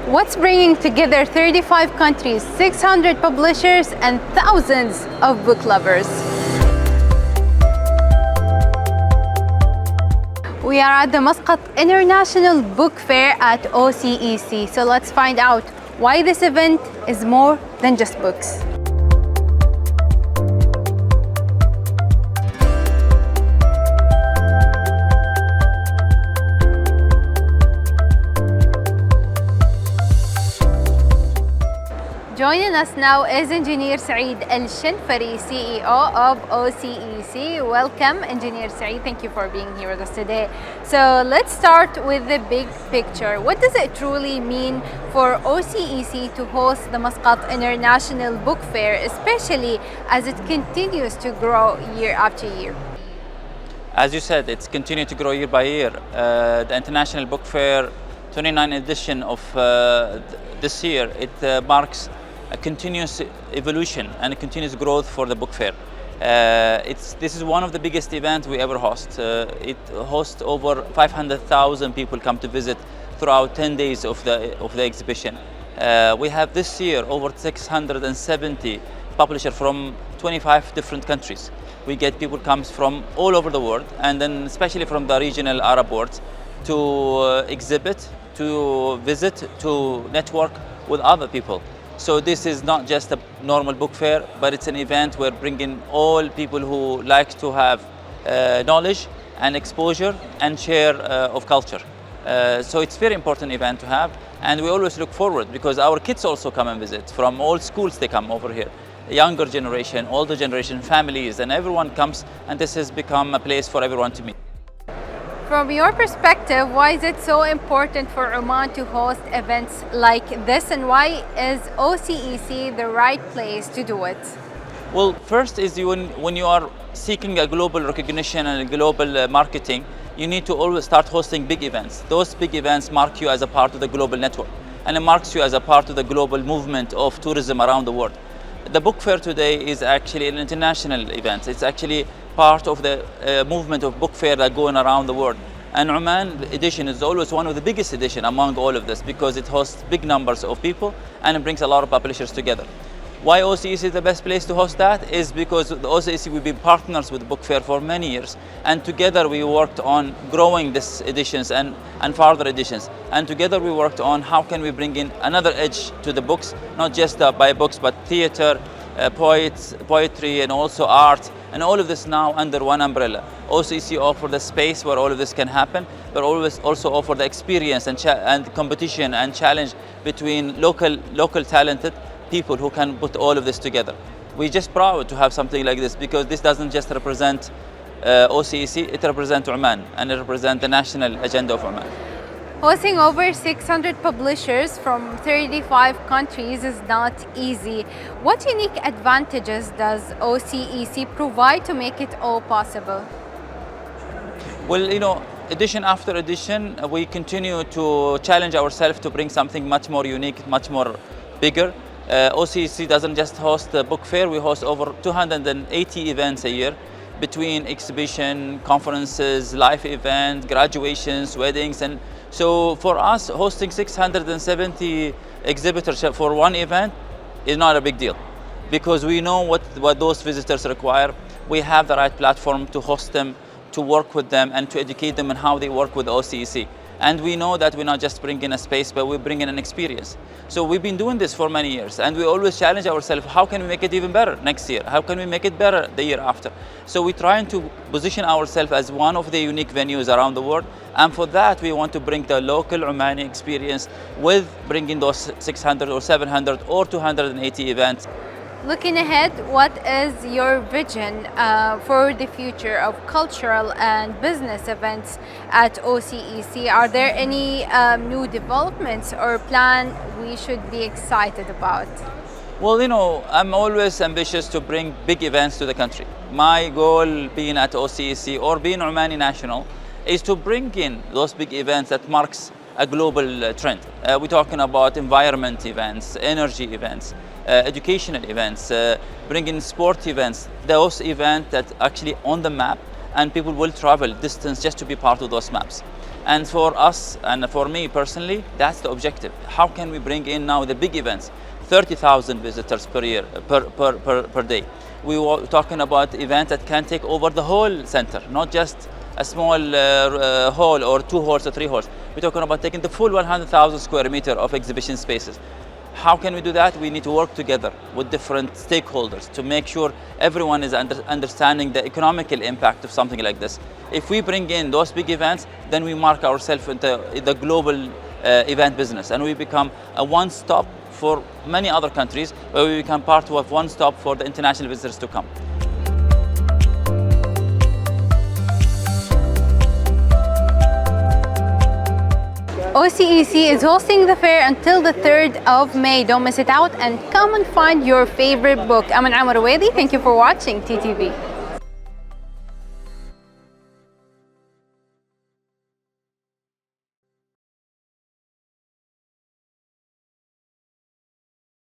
What's bringing together 35 countries, 600 publishers, and thousands of book lovers? We are at the Muscat International Book Fair at OCEC. So let's find out why this event is more than just books. Joining us now is Engineer Saeed Shanfari, CEO of OCEC. Welcome, Engineer Saeed. Thank you for being here with us today. So let's start with the big picture. What does it truly mean for OCEC to host the Muscat International Book Fair, especially as it continues to grow year after year? As you said, it's continued to grow year by year. The International Book Fair 29th edition of this year, it marks a continuous evolution and a continuous growth for the book fair. This is one of the biggest events we ever host. It hosts over 500,000 people come to visit throughout 10 days of the exhibition. We have this year over 670 publishers from 25 different countries. We get people comes from all over the world, and then especially from the regional Arab world, to exhibit, to visit, to network with other people. So this is not just a normal book fair, but it's an event where bringing all people who like to have knowledge and exposure and share of culture. So it's a very important event to have, and we always look forward because our kids also come and visit. From all schools they come over here. Younger generation, older generation, families, and everyone comes, and this has become a place for everyone to meet. From your perspective, why is it so important for Oman to host events like this, and why is OCEC the right place to do it? Well, first is when you are seeking a global recognition and a global marketing, you need to always start hosting big events. Those big events mark you as a part of the global network, and it marks you as a part of the global movement of tourism around the world. The book fair today is actually an international event. It's actually part of the movement of book fair that going around the world. And Oman edition is always one of the biggest edition among all of this because it hosts big numbers of people and it brings a lot of publishers together. Why OCEC is the best place to host that is because the OCEC, we've been partners with the book fair for many years, and together we worked on growing these editions and further editions. And together we worked on how can we bring in another edge to the books, not just by books, but theater, poetry, and also art, and all of this now under one umbrella. OCEC offer the space where all of this can happen, but always also offer the experience and competition and challenge between local talented people who can put all of this together. We're just proud to have something like this because this doesn't just represent OCEC, it represents Oman and it represents the national agenda of Oman. Hosting over 600 publishers from 35 countries is not easy. What unique advantages does OCEC provide to make it all possible? Well, edition after edition, we continue to challenge ourselves to bring something much more unique, much more bigger. OCEC doesn't just host the book fair, we host over 280 events a year between exhibition, conferences, live events, graduations, weddings. And so for us, hosting 670 exhibitors for one event is not a big deal because we know what those visitors require. We have the right platform to host them, to work with them, and to educate them on how they work with OCEC. And we know that we're not just bringing a space, but we're bringing an experience. So we've been doing this for many years, and we always challenge ourselves, how can we make it even better next year? How can we make it better the year after? So we're trying to position ourselves as one of the unique venues around the world. And for that, we want to bring the local Omani experience with bringing those 600 or 700 or 280 events. Looking ahead, what is your vision for the future of cultural and business events at OCEC? Are there any new developments or plan we should be excited about? Well, I'm always ambitious to bring big events to the country. My goal being at OCEC or being Omani national is to bring in those big events that marks a global trend. We're talking about environment events, energy events, educational events, bringing sport events, those events that actually on the map and people will travel distance just to be part of those maps. And for us, and for me personally, that's the objective. How can we bring in now the big events? 30,000 visitors per year, per day. We were talking about events that can take over the whole center, not just a small hall or 2 halls or 3 halls. We're talking about taking the full 100,000 square meter of exhibition spaces. How can we do that? We need to work together with different stakeholders to make sure everyone is understanding the economical impact of something like this. If we bring in those big events, then we mark ourselves into the global event business, and we become a one-stop for many other countries, where we become part of one-stop for the international visitors to come. OCEC is hosting the fair until the 3rd of May. Don't miss it out and come and find your favorite book. I'm Amar Wadi. Thank you for watching TTV.